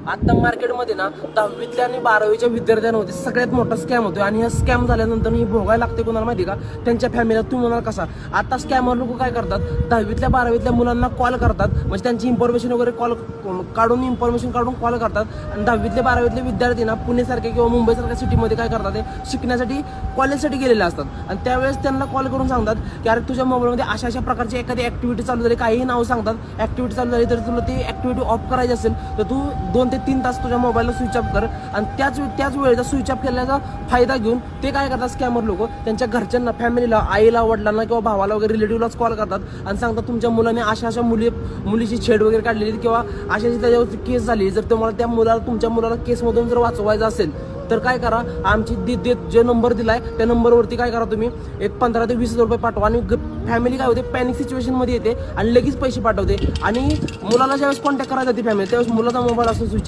आता मार्केटमध्ये ना 10वीतल्या आणि 12वीच्या विद्यार्थ्यांमध्ये सगळ्यात मोठा स्कॅम होतोय आणि हा स्कॅम झाल्यानंतर ही भोगायला लागते कोणाला माहिती का, त्यांच्या फॅमिलीला. तुम्ही म्हणाल कसा, आता स्कॅमर लोक काय करतात, 10वीतल्या 12वीतल्या मुलांना कॉल करतात, म्हणजे त्यांची इन्फॉर्मेशन वगैरे इन्फॉर्मेशन काढून कॉल करतात आणि 10वीतल्या 12वीतले विद्यार्थी ना पुणेसारख्या किंवा मुंबईसारख्या सिटीमध्ये काय करतात, ते शिकण्यासाठी कॉलेजसाठी गेलेले असतात आणि त्यावेळेस त्यांना कॉल करून सांगतात की अरे तुझ्या मोबाईलमध्ये अशा अशा प्रकारची एखादी ऍक्टिव्हिटी चालू झाली, काहीही नाव सांगतात, ऍक्टिव्हिटी चालू झाली तर तुला ती ऍक्टिव्हिटी ऑफ करायची असेल तर तू 2 ते 3 तास तुझ्या मोबाईलला स्विच ऑफ कर. आणि त्याच वेळेचा स्विच ऑफ केल्याचा फायदा घेऊन ते काय करतात स्कॅमर लोक, त्यांच्या घरच्यांना, फॅमिलीला, आईला, वडिलांना किंवा भावाला वगैरे रिलेटिव्हलाच कॉल करतात आणि सांगतात तुमच्या मुलाने अशा मुलीची छेड वगैरे काढलेली किंवा अशाची त्याच्यावरती केस झाली, जर तुम्हाला तुमच्या मुलाला केसमधून जर वाचवायचं असेल तर काय करा, आमची जे नंबर दिलाय त्या नंबरवरती काय करा, तुम्ही एक 15 ते 20 हजार रुपये पाठवा. आणि फॅमिली काय होते, पॅनिक सिच्युएशन मध्ये येते आणि लगेच पैसे पाठवते आणि मुलाला ज्यावेळेस कॉन्टॅक्ट करायला जाते फॅमिली, त्यावेळेस मुलाचा मोबाईल असतो स्विच